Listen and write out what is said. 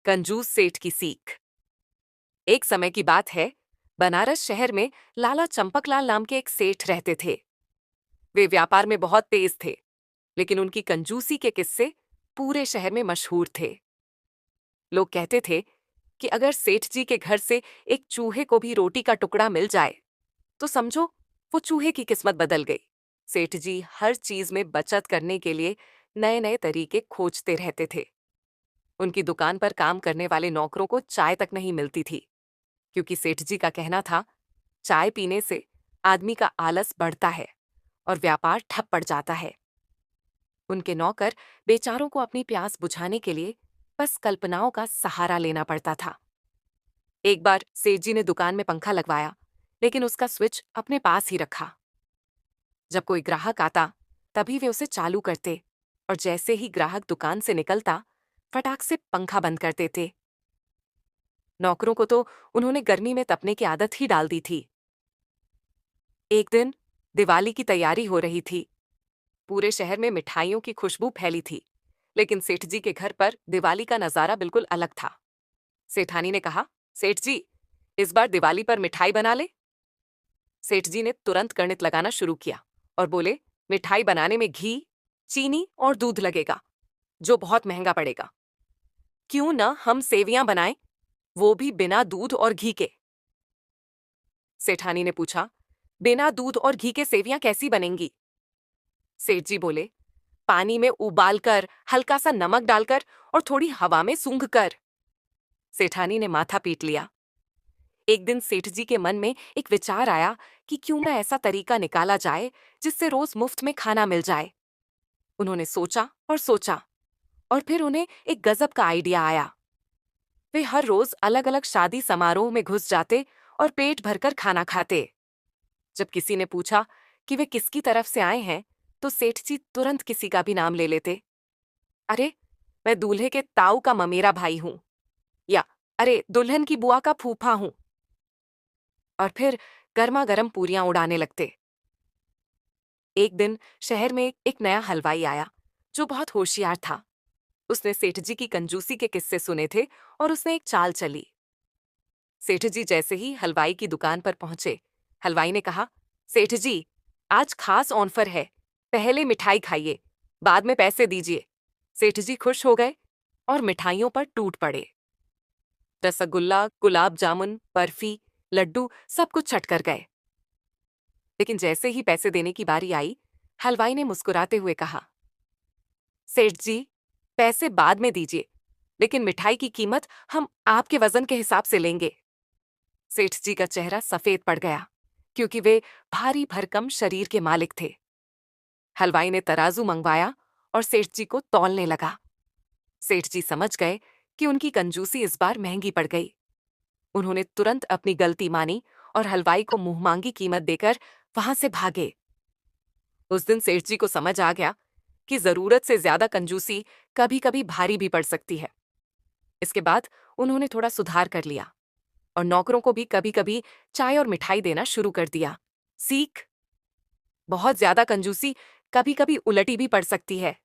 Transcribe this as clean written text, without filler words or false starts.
कंजूस सेठ की सीख। एक समय की बात है, बनारस शहर में लाला चंपकलाल नाम के एक सेठ रहते थे। वे व्यापार में बहुत तेज थे, लेकिन उनकी कंजूसी के किस्से पूरे शहर में मशहूर थे। लोग कहते थे कि अगर सेठ जी के घर से एक चूहे को भी रोटी का टुकड़ा मिल जाए तो समझो वो चूहे की किस्मत बदल गई। सेठ जी हर चीज में बचत करने के लिए नए नए तरीके खोजते रहते थे। उनकी दुकान पर काम करने वाले नौकरों को चाय तक नहीं मिलती थी, क्योंकि सेठ जी का कहना था, चाय पीने से आदमी का आलस बढ़ता है और व्यापार ठप पड़ जाता है। उनके नौकर बेचारों को अपनी प्यास बुझाने के लिए बस कल्पनाओं का सहारा लेना पड़ता था। एक बार सेठ जी ने दुकान में पंखा लगवाया, लेकिन उसका स्विच अपने पास ही रखा। जब कोई ग्राहक आता तभी वे उसे चालू करते, और जैसे ही ग्राहक दुकान से निकलता फटाक से पंखा बंद कर देते। नौकरों को तो उन्होंने गर्मी में तपने की आदत ही डाल दी थी। एक दिन दिवाली की तैयारी हो रही थी। पूरे शहर में मिठाइयों की खुशबू फैली थी, लेकिन सेठ जी के घर पर दिवाली का नजारा बिल्कुल अलग था। सेठानी ने कहा, सेठ जी, इस बार दिवाली पर मिठाई बना ले। सेठ जी ने तुरंत गणित लगाना शुरू किया और बोले, मिठाई बनाने में घी, चीनी और दूध लगेगा, जो बहुत महंगा पड़ेगा। क्यों न हम सेवियां बनाएं, वो भी बिना दूध और घी के। सेठानी ने पूछा, बिना दूध और घी के सेवियां कैसी बनेंगी? सेठ जी बोले, पानी में उबालकर, हल्का सा नमक डालकर और थोड़ी हवा में सूंघकर। सेठानी ने माथा पीट लिया। एक दिन सेठ जी के मन में एक विचार आया कि क्यों न ऐसा तरीका निकाला जाए जिससे रोज मुफ्त में खाना मिल जाए। उन्होंने सोचा और सोचा, और फिर उन्हें एक गजब का आइडिया आया। वे हर रोज अलग अलग शादी समारोह में घुस जाते और पेट भरकर खाना खाते। जब किसी ने पूछा कि वे किसकी तरफ से आए हैं, तो सेठ जी तुरंत किसी का भी नाम ले लेते। अरे, मैं दूल्हे के ताऊ का ममेरा भाई हूं, या अरे, दुल्हन की बुआ का फूफा हूं। और फिर गर्मा गर्म पूरियां उड़ाने लगते। एक दिन शहर में एक नया हलवाई आया, जो बहुत होशियार था। उसने सेठ जी की कंजूसी के किस्से सुने थे और उसने एक चाल चली। सेठ जी जैसे ही हलवाई की दुकान पर पहुंचे, हलवाई ने कहा, सेठ जी, आज खास ऑफर है, पहले मिठाई खाइए, बाद में पैसे दीजिए। सेठ जी खुश हो गए और मिठाइयों पर टूट पड़े। रसगुल्ला, गुलाब जामुन, बर्फी, लड्डू सब कुछ चट कर गए। लेकिन जैसे ही पैसे देने की बारी आई, हलवाई ने मुस्कुराते हुए कहा, सेठ जी, पैसे बाद में दीजिए, लेकिन मिठाई की कीमत हम आपके वजन के हिसाब से लेंगे। सेठ जी का चेहरा सफेद पड़ गया, क्योंकि वे भारी भरकम शरीर के मालिक थे। हलवाई ने तराजू मंगवाया और सेठ जी को तौलने लगा। सेठ जी समझ गए कि उनकी कंजूसी इस बार महंगी पड़ गई। उन्होंने तुरंत अपनी गलती मानी और हलवाई को मुंहमांगी कीमत देकर वहां से भागे। उस दिन सेठ जी को समझ आ गया कि जरूरत से ज्यादा कंजूसी कभी कभी भारी भी पड़ सकती है। इसके बाद उन्होंने थोड़ा सुधार कर लिया और नौकरों को भी कभी कभी चाय और मिठाई देना शुरू कर दिया। सीख, बहुत ज्यादा कंजूसी कभी कभी उलटी भी पड़ सकती है।